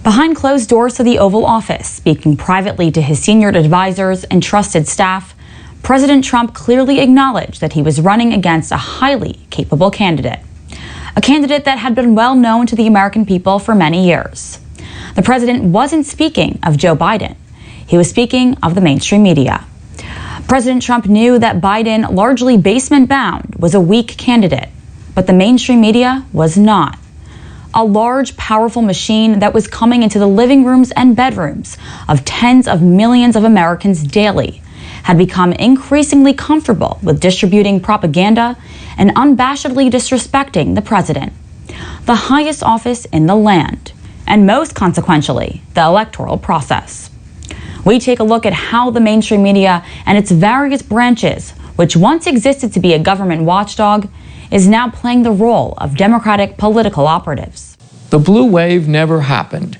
Behind closed doors to the Oval Office, speaking privately to his senior advisors and trusted staff, President Trump clearly acknowledged that he was running against a highly capable candidate, a candidate that had been well known to the American people for many years. The president wasn't speaking of Joe Biden. He was speaking of the mainstream media. President Trump knew that Biden, largely basement-bound, was a weak candidate, but the mainstream media was not. A large, powerful machine that was coming into the living rooms and bedrooms of tens of millions of Americans daily had become increasingly comfortable with distributing propaganda and unabashedly disrespecting the president, the highest office in the land, and most consequentially, the electoral process. We take a look at how the mainstream media and its various branches, which once existed to be a government watchdog, is now playing the role of Democratic political operatives. The blue wave never happened.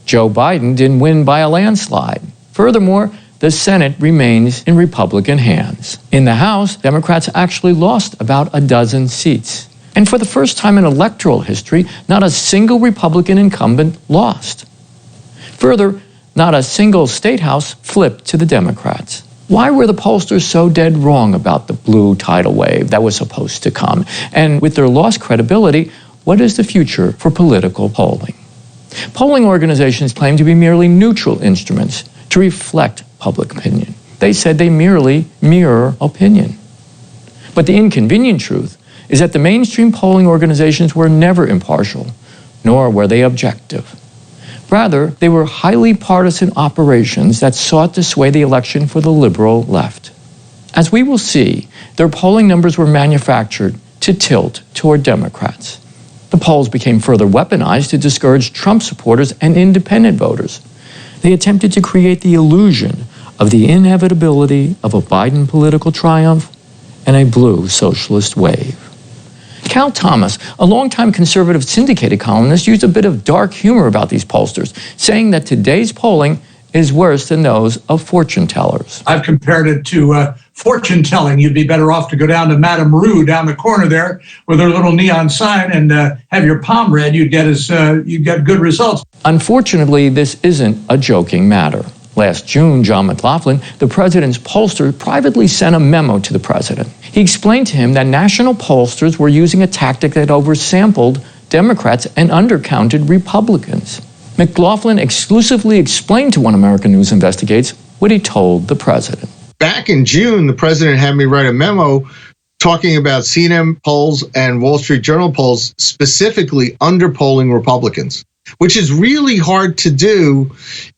Joe Biden didn't win by a landslide. Furthermore, the Senate remains in Republican hands. In the House, Democrats actually lost about a dozen seats. And for the first time in electoral history, not a single Republican incumbent lost. Further, not a single state house flipped to the Democrats. Why were the pollsters so dead wrong about the blue tidal wave that was supposed to come? And with their lost credibility, what is the future for political polling? Polling organizations claim to be merely neutral instruments to reflect public opinion. They said they merely mirror opinion. But the inconvenient truth is that the mainstream polling organizations were never impartial, nor were they objective. Rather, they were highly partisan operations that sought to sway the election for the liberal left. As we will see, their polling numbers were manufactured to tilt toward Democrats. The polls became further weaponized to discourage Trump supporters and independent voters. They attempted to create the illusion of the inevitability of a Biden political triumph and a blue socialist wave. Cal Thomas, a longtime conservative syndicated columnist, used a bit of dark humor about these pollsters, saying that today's polling is worse than those of fortune tellers. I've compared it to fortune telling. You'd be better off to go down to Madame Rue down the corner there with her little neon sign and have your palm read. You'd get good results. Unfortunately, this isn't a joking matter. Last June, John McLaughlin, the president's pollster, privately sent a memo to the president. He explained to him that national pollsters were using a tactic that oversampled Democrats and undercounted Republicans. McLaughlin exclusively explained to One American News Investigates what he told the president. Back in June, the president had me write a memo talking about CNN polls and Wall Street Journal polls specifically underpolling Republicans, which is really hard to do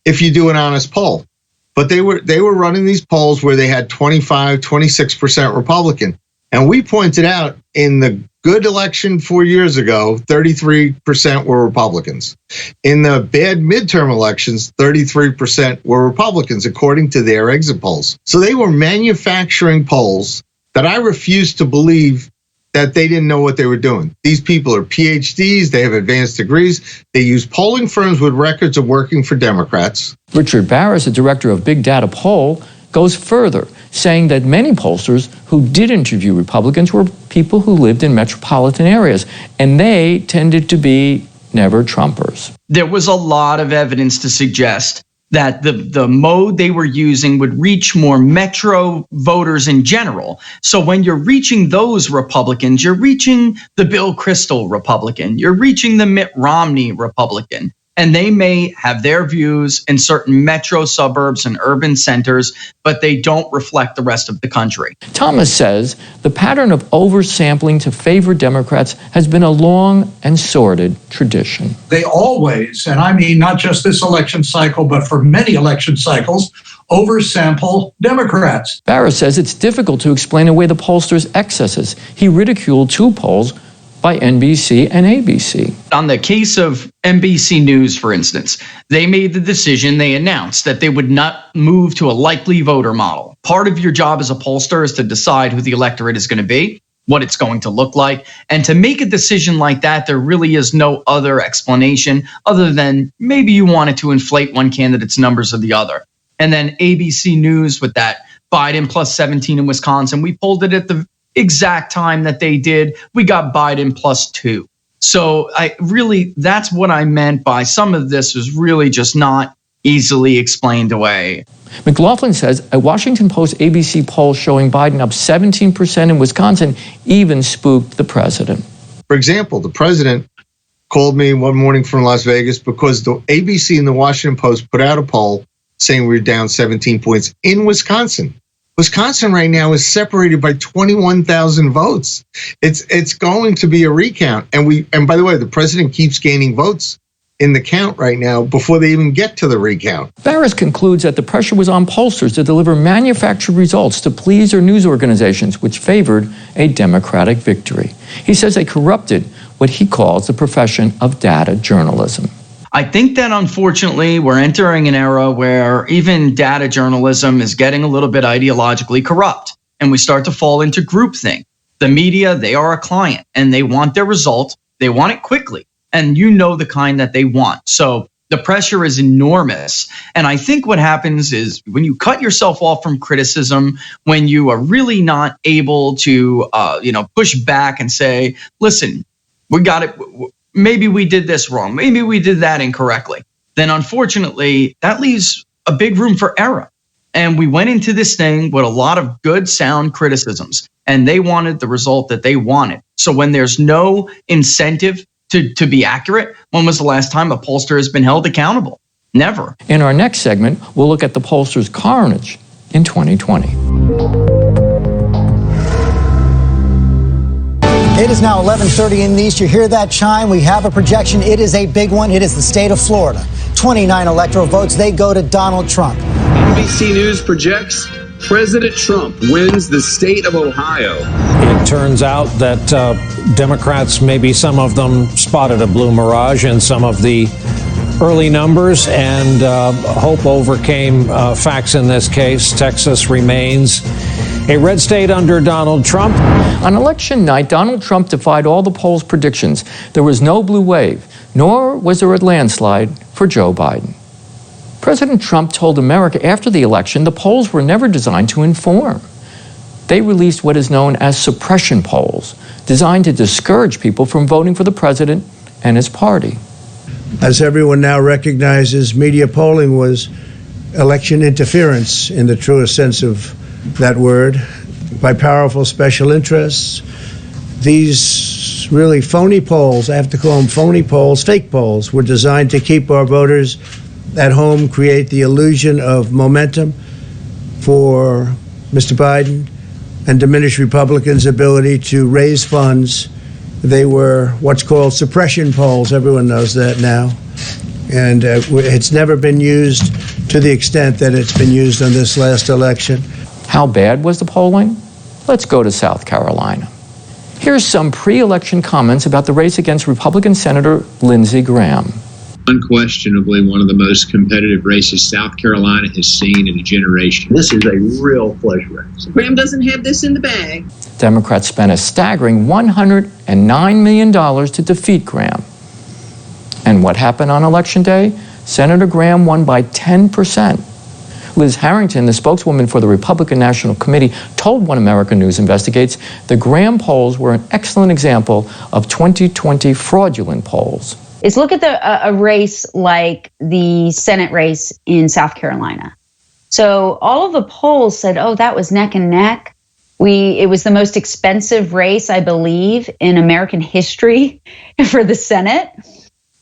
if you do an honest poll. But they were running these polls where they had 25, 26% Republican. And we pointed out in the good election 4 years ago, 33% were Republicans. In the bad midterm elections, 33% were Republicans, according to their exit polls. So they were manufacturing polls that I refuse to believe that they didn't know what they were doing. These people are PhDs, they have advanced degrees, they use polling firms with records of working for Democrats. Richard Barris, the director of Big Data Poll, goes further, saying that many pollsters who did interview Republicans were people who lived in metropolitan areas, and they tended to be never Trumpers. There was a lot of evidence to suggest that the mode they were using would reach more metro voters in general. So when you're reaching those Republicans, you're reaching the Bill Kristol Republican, you're reaching the Mitt Romney Republican, and they may have their views in certain metro suburbs and urban centers, but they don't reflect the rest of the country. Thomas says the pattern of oversampling to favor Democrats has been a long and sordid tradition. They always, and I mean not just this election cycle, but for many election cycles, oversample Democrats. Barris says it's difficult to explain away the pollsters' excesses. He ridiculed two polls by NBC and ABC. On the case of NBC News, for instance, they made the decision, they announced that they would not move to a likely voter model. Part of your job as a pollster is to decide who the electorate is going to be, what it's going to look like. And to make a decision like that, there really is no other explanation other than maybe you wanted to inflate one candidate's numbers or the other. And then ABC News with that Biden plus 17 in Wisconsin, we pulled it at the exact time that they did. We got Biden plus 2. So that's what I meant by some of this was really just not easily explained away. McLaughlin says a Washington Post ABC poll showing Biden up 17% in Wisconsin even spooked the president. For example, the president called me one morning from Las Vegas because the ABC and the Washington Post put out a poll saying we were down 17 points in Wisconsin. Wisconsin right now is separated by 21,000 votes. It's going to be a recount. And by the way, the president keeps gaining votes in the count right now before they even get to the recount. Barris concludes that the pressure was on pollsters to deliver manufactured results to please their news organizations, which favored a Democratic victory. He says they corrupted what he calls the profession of data journalism. I think that unfortunately we're entering an era where even data journalism is getting a little bit ideologically corrupt, and we start to fall into groupthink. The media, they are a client and they want their result. They want it quickly, and you know the kind that they want. So the pressure is enormous. And I think what happens is when you cut yourself off from criticism, when you are really not able to, push back and say, listen, we got it. Maybe we did this wrong. Maybe we did that incorrectly. Then unfortunately, that leaves a big room for error. And we went into this thing with a lot of good, sound criticisms, and they wanted the result that they wanted. So when there's no incentive to be accurate, when was the last time a pollster has been held accountable? Never. In our next segment, we'll look at the pollsters' carnage in 2020. It is now 11:30 in the East. You hear that chime? We have a projection. It is a big one. It is the state of Florida. 29 electoral votes. They go to Donald Trump. NBC News projects President Trump wins the state of Ohio. It turns out that Democrats, maybe some of them, spotted a blue mirage in some of the early numbers, and hope overcame facts in this case. Texas remains a red state under Donald Trump. On election night, Donald Trump defied all the polls' predictions. There was no blue wave, nor was there a landslide for Joe Biden. President Trump told America after the election the polls were never designed to inform. They released what is known as suppression polls, designed to discourage people from voting for the president and his party. As everyone now recognizes, media polling was election interference in the truest sense of that word, by powerful special interests. These really phony polls, I have to call them phony polls, fake polls, were designed to keep our voters at home, create the illusion of momentum for Mr. Biden, and diminish Republicans' ability to raise funds. They were what's called suppression polls. Everyone knows that now. And it's never been used to the extent that it's been used on this last election. How bad was the polling? Let's go to South Carolina. Here's some pre-election comments about the race against Republican Senator Lindsey Graham. Unquestionably one of the most competitive races South Carolina has seen in a generation. This is a real flush race. Graham doesn't have this in the bag. Democrats spent a staggering $109 million to defeat Graham. And what happened on Election Day? Senator Graham won by 10%. Liz Harrington, the spokeswoman for the Republican National Committee, told One America News Investigates the Graham polls were an excellent example of 2020 fraudulent polls. Is look at a race like the Senate race in South Carolina. So all of the polls said, oh, that was neck and neck. It was the most expensive race, I believe, in American history for the Senate.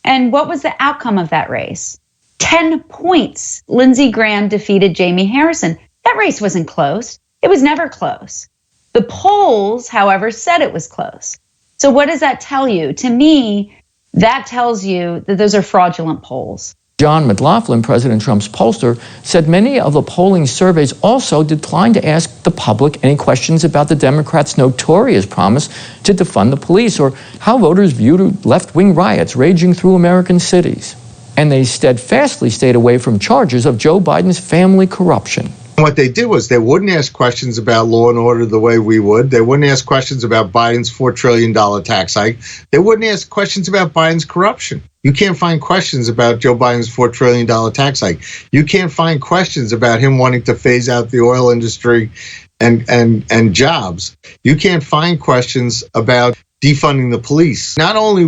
And what was the outcome of that race? 10 points. Lindsey Graham defeated Jamie Harrison. That race wasn't close. It was never close. The polls, however, said it was close. So what does that tell you? To me, that tells you that those are fraudulent polls. John McLaughlin, President Trump's pollster, said many of the polling surveys also declined to ask the public any questions about the Democrats' notorious promise to defund the police or how voters viewed left-wing riots raging through American cities. And they steadfastly stayed away from charges of Joe Biden's family corruption. What they did was they wouldn't ask questions about law and order the way we would. They wouldn't ask questions about Biden's $4 trillion tax hike. They wouldn't ask questions about Biden's corruption. You can't find questions about Joe Biden's $4 trillion tax hike. You can't find questions about him wanting to phase out the oil industry and jobs. You can't find questions about defunding the police. Not only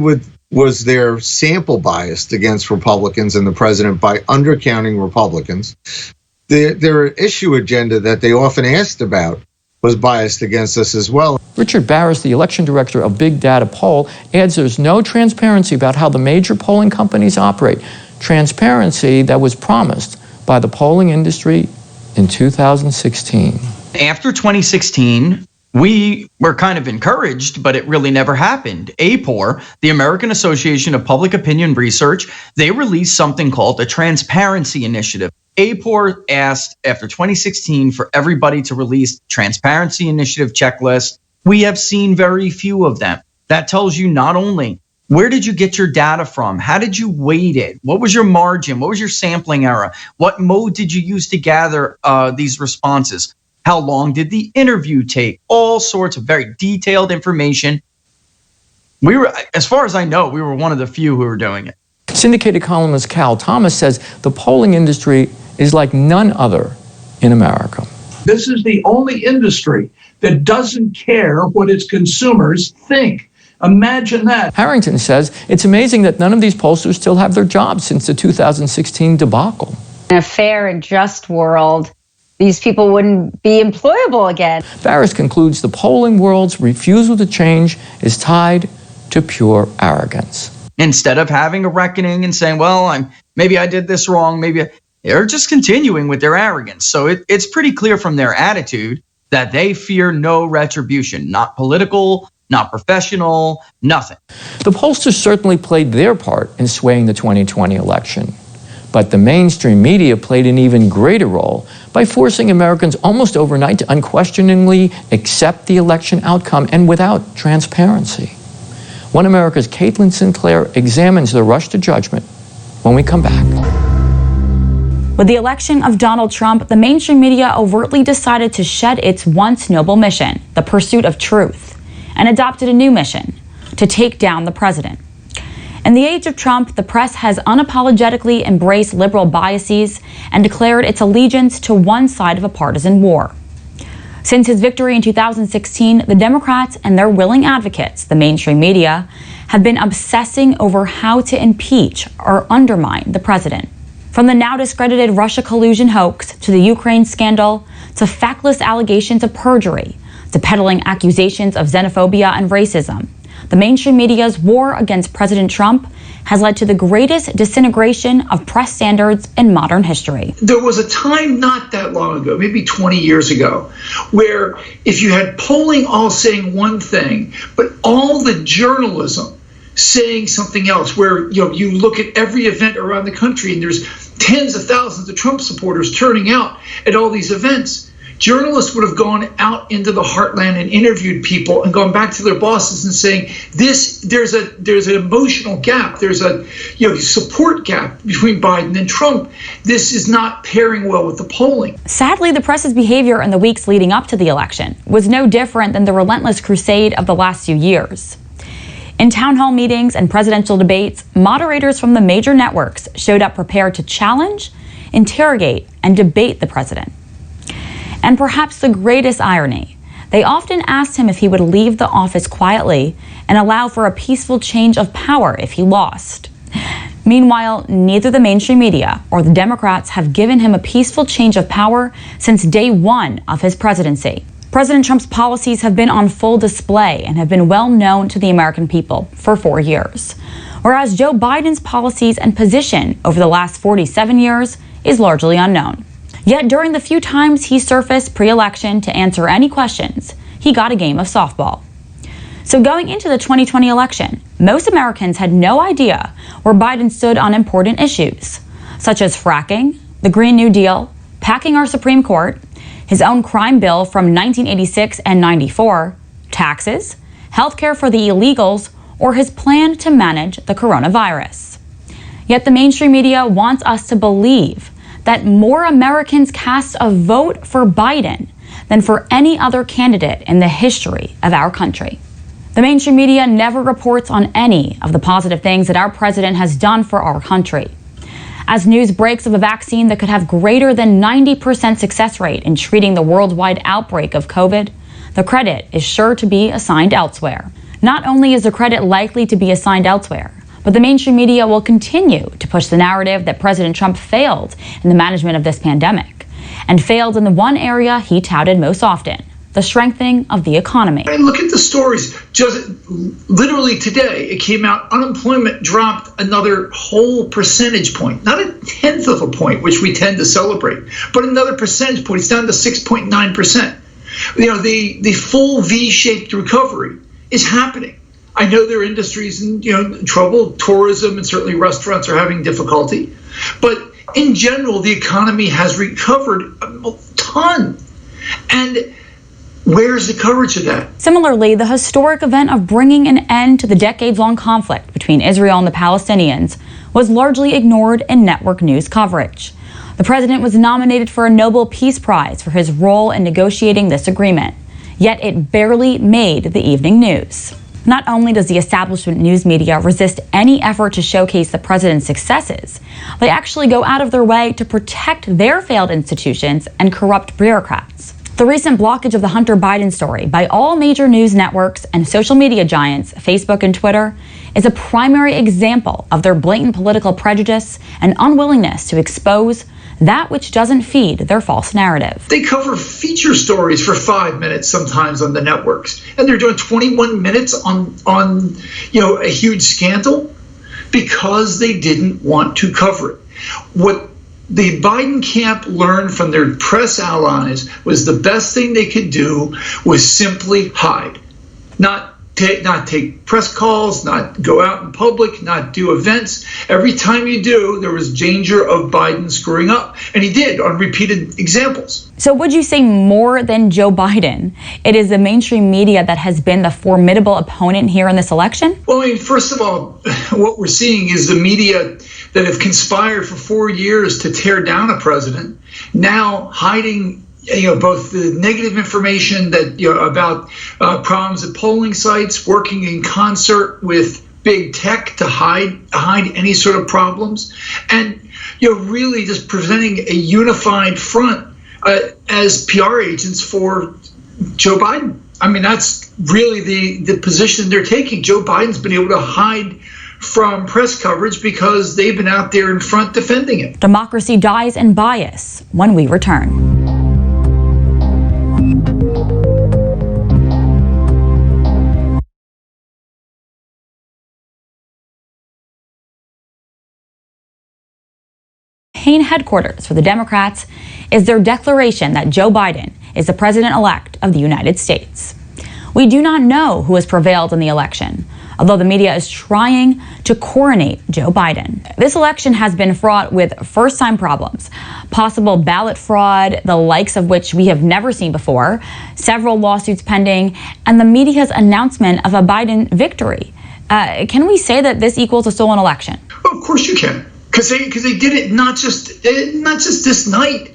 was there sample bias against Republicans and the president by undercounting Republicans, their issue agenda that they often asked about was biased against us as well. Richard Barris, the election director of Big Data Poll, adds there's no transparency about how the major polling companies operate. Transparency that was promised by the polling industry in 2016. After 2016, we were kind of encouraged, but it really never happened. APOR, the American Association of Public Opinion Research, they released something called the Transparency Initiative. APOR asked after 2016 for everybody to release Transparency Initiative checklists. We have seen very few of them. That tells you not only where did you get your data from? How did you weight it? What was your margin? What was your sampling error? What mode did you use to gather these responses? How long did the interview take? All sorts of very detailed information. We were, as far as I know, we were one of the few who were doing it. Syndicated columnist Cal Thomas says the polling industry is like none other in America. This is the only industry that doesn't care what its consumers think. Imagine that. Harrington says it's amazing that none of these pollsters still have their jobs since the 2016 debacle. In a fair and just world, these people wouldn't be employable again. Barris concludes the polling world's refusal to change is tied to pure arrogance. Instead of having a reckoning and saying, well, maybe I did this wrong, they're just continuing with their arrogance. So it's pretty clear from their attitude that they fear no retribution, not political, not professional, nothing. The pollsters certainly played their part in swaying the 2020 election. But the mainstream media played an even greater role by forcing Americans almost overnight to unquestioningly accept the election outcome and without transparency. One America's Caitlin Sinclair examines the rush to judgment when we come back. With the election of Donald Trump, the mainstream media overtly decided to shed its once noble mission, the pursuit of truth, and adopted a new mission, to take down the president. In the age of Trump, the press has unapologetically embraced liberal biases and declared its allegiance to one side of a partisan war. Since his victory in 2016, the Democrats and their willing advocates, the mainstream media, have been obsessing over how to impeach or undermine the president. From the now discredited Russia collusion hoax to the Ukraine scandal to factless allegations of perjury to peddling accusations of xenophobia and racism, the mainstream media's war against President Trump has led to the greatest disintegration of press standards in modern history. There was a time not that long ago, maybe 20 years ago, where if you had polling all saying one thing, but all the journalism saying something else, where you look at every event around the country and there's tens of thousands of Trump supporters turning out at all these events. Journalists would have gone out into the heartland and interviewed people and gone back to their bosses and saying, there's an emotional gap, there's a support gap between Biden and Trump. This is not pairing well with the polling. Sadly, the press's behavior in the weeks leading up to the election was no different than the relentless crusade of the last few years. In town hall meetings and presidential debates, moderators from the major networks showed up prepared to challenge, interrogate, and debate the president. And perhaps the greatest irony, they often asked him if he would leave the office quietly and allow for a peaceful change of power if he lost. Meanwhile, neither the mainstream media or the Democrats have given him a peaceful change of power since day one of his presidency. President Trump's policies have been on full display and have been well known to the American people for 4 years, whereas Joe Biden's policies and position over the last 47 years is largely unknown. Yet during the few times he surfaced pre-election to answer any questions, he got a game of softball. So going into the 2020 election, most Americans had no idea where Biden stood on important issues, such as fracking, the Green New Deal, packing our Supreme Court, his own crime bill from 1986 and 94, taxes, healthcare for the illegals, or his plan to manage the coronavirus. Yet the mainstream media wants us to believe that more Americans cast a vote for Biden than for any other candidate in the history of our country. The mainstream media never reports on any of the positive things that our president has done for our country. As news breaks of a vaccine that could have greater than 90% success rate in treating the worldwide outbreak of COVID, the credit is sure to be assigned elsewhere. Not only is the credit likely to be assigned elsewhere, but the mainstream media will continue to push the narrative that President Trump failed in the management of this pandemic, and failed in the one area he touted most often, the strengthening of the economy. And look at the stories. Just literally today, it came out, unemployment dropped another whole percentage point, not a tenth of a point, which we tend to celebrate, but another percentage point. It's down to 6.9%. You know, the full V-shaped recovery is happening. I know there are industries in trouble. Tourism and certainly restaurants are having difficulty, but in general, the economy has recovered a ton. And where's the coverage of that? Similarly, the historic event of bringing an end to the decades-long conflict between Israel and the Palestinians was largely ignored in network news coverage. The president was nominated for a Nobel Peace Prize for his role in negotiating this agreement, yet it barely made the evening news. Not only does the establishment news media resist any effort to showcase the president's successes, they actually go out of their way to protect their failed institutions and corrupt bureaucrats. The recent blockage of the Hunter Biden story by all major news networks and social media giants, Facebook and Twitter, is a primary example of their blatant political prejudice and unwillingness to expose that which doesn't feed their false narrative. They cover feature stories for 5 minutes sometimes on the networks, and they're doing 21 minutes on a huge scandal because they didn't want to cover it. What the Biden camp learned from their press allies was the best thing they could do was simply hide, not take press calls, not go out in public, not do events. Every time you do, there was danger of Biden screwing up, and he did on repeated examples. So would you say more than Joe Biden, it is the mainstream media that has been the formidable opponent here in this election? Well, I mean, first of all, what we're seeing is the media that have conspired for 4 years to tear down a president, now hiding both the negative information that about problems at polling sites, working in concert with big tech to hide any sort of problems, and really just presenting a unified front as PR agents for Joe Biden. I mean, that's really the position they're taking. Joe Biden's been able to hide from press coverage because they've been out there in front defending it. Democracy dies in bias when we return. Headquarters for the Democrats is their declaration that Joe Biden is the president-elect of the United States. We do not know who has prevailed in the election, although the media is trying to coronate Joe Biden. This election has been fraught with first-time problems, possible ballot fraud, the likes of which we have never seen before, several lawsuits pending, and the media's announcement of a Biden victory. Can we say that this equals a stolen election? Well, of course you can. Because they did it not just this night,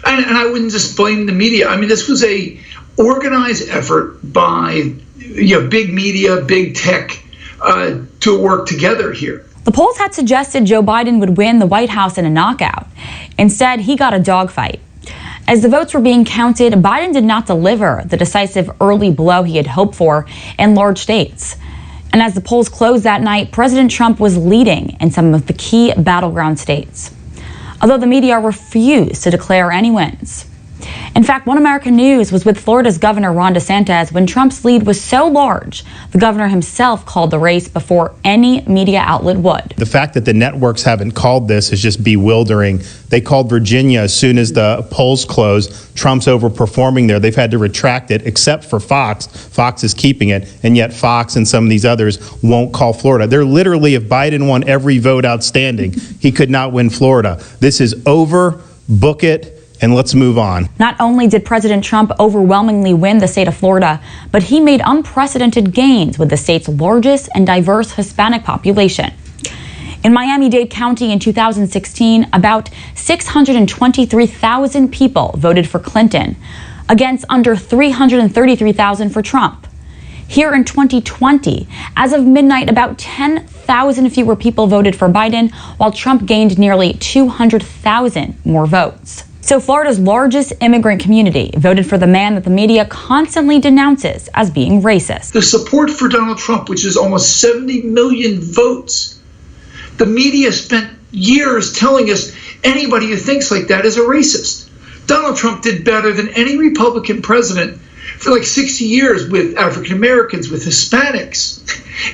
and I wouldn't just blame the media. I mean, this was a organized effort by big media, big tech to work together here. The polls had suggested Joe Biden would win the White House in a knockout. Instead, he got a dogfight. As the votes were being counted, Biden did not deliver the decisive early blow he had hoped for in large states. And as the polls closed that night, President Trump was leading in some of the key battleground states, although the media refused to declare any wins. In fact, One American News was with Florida's Governor Ron DeSantis when Trump's lead was so large, the governor himself called the race before any media outlet would. The fact that the networks haven't called this is just bewildering. They called Virginia as soon as the polls closed. Trump's overperforming there. They've had to retract it, except for Fox. Fox is keeping it, and yet Fox and some of these others won't call Florida. They're literally, if Biden won every vote outstanding, he could not win Florida. This is over. Book it. And let's move on. Not only did President Trump overwhelmingly win the state of Florida, but he made unprecedented gains with the state's largest and diverse Hispanic population. In Miami-Dade County in 2016, about 623,000 people voted for Clinton, against under 333,000 for Trump. Here in 2020, as of midnight, about 10,000 fewer people voted for Biden, while Trump gained nearly 200,000 more votes. So Florida's largest immigrant community voted for the man that the media constantly denounces as being racist. The support for Donald Trump, which is almost 70 million votes, the media spent years telling us anybody who thinks like that is a racist. Donald Trump did better than any Republican president for like 60 years with African Americans, with Hispanics.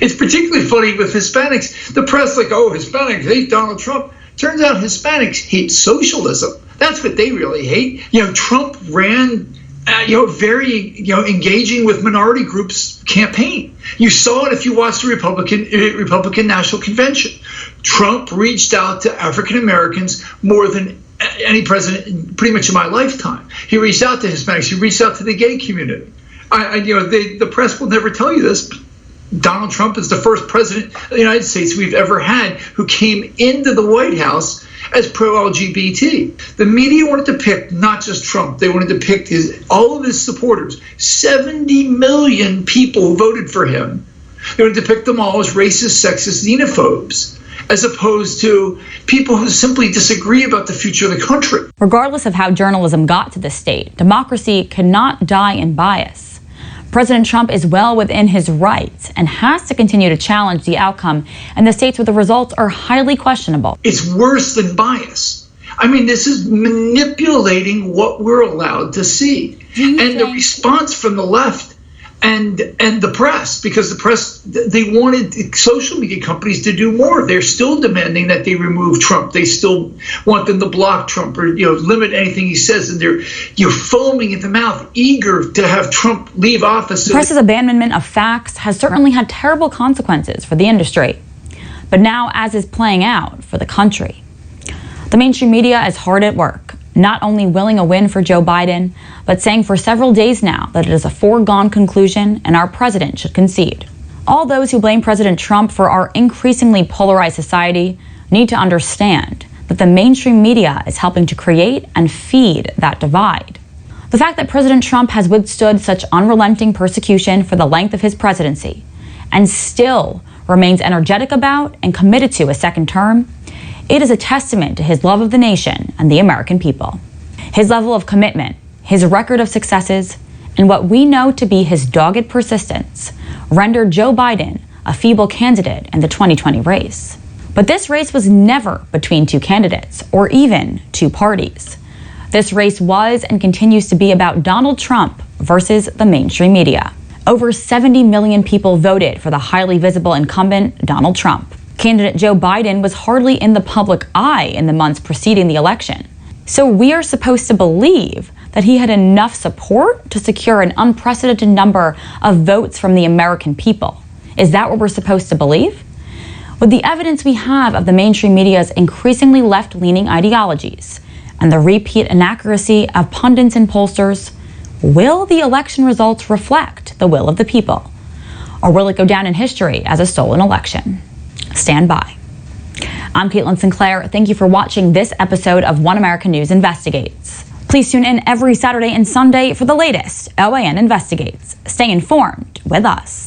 It's particularly funny with Hispanics. The press like, oh, Hispanics hate Donald Trump. Turns out Hispanics hate socialism. That's what they really hate. Trump ran, very, engaging with minority groups campaign. You saw it if you watched the Republican National Convention. Trump reached out to African Americans more than any president pretty much in my lifetime. He reached out to Hispanics. He reached out to the gay community. The press will never tell you this. Donald Trump is the first president of the United States we've ever had who came into the White House as pro-LGBT. The media wanted to pick not just Trump. They wanted to pick all of his supporters. 70 million people who voted for him. They wanted to pick them all as racist, sexist, xenophobes, as opposed to people who simply disagree about the future of the country. Regardless of how journalism got to this state, democracy cannot die in bias. President Trump is well within his rights and has to continue to challenge the outcome in the states where the results are highly questionable. It's worse than bias. I mean, this is manipulating what we're allowed to see. And the response from the left and the press, because the press, they wanted social media companies to do more. They're still demanding that they remove Trump. They still want them to block Trump or limit anything he says, and they're foaming at the mouth, eager to have Trump leave office. The press's abandonment of facts has certainly had terrible consequences for the industry, but now as is playing out for the country. The mainstream media is hard at work, not only willing a win for Joe Biden, but saying for several days now that it is a foregone conclusion and our president should concede. All those who blame President Trump for our increasingly polarized society need to understand that the mainstream media is helping to create and feed that divide. The fact that President Trump has withstood such unrelenting persecution for the length of his presidency and still remains energetic about and committed to a second term, it is a testament to his love of the nation and the American people. His level of commitment, his record of successes, and what we know to be his dogged persistence rendered Joe Biden a feeble candidate in the 2020 race. But this race was never between two candidates or even two parties. This race was and continues to be about Donald Trump versus the mainstream media. Over 70 million people voted for the highly visible incumbent Donald Trump. Candidate Joe Biden was hardly in the public eye in the months preceding the election. So we are supposed to believe that he had enough support to secure an unprecedented number of votes from the American people. Is that what we're supposed to believe? With the evidence we have of the mainstream media's increasingly left-leaning ideologies and the repeat inaccuracy of pundits and pollsters, will the election results reflect the will of the people? Or will it go down in history as a stolen election? Stand by. I'm Caitlin Sinclair. Thank you for watching this episode of One American News Investigates. Please tune in every Saturday and Sunday for the latest OAN Investigates. Stay informed with us.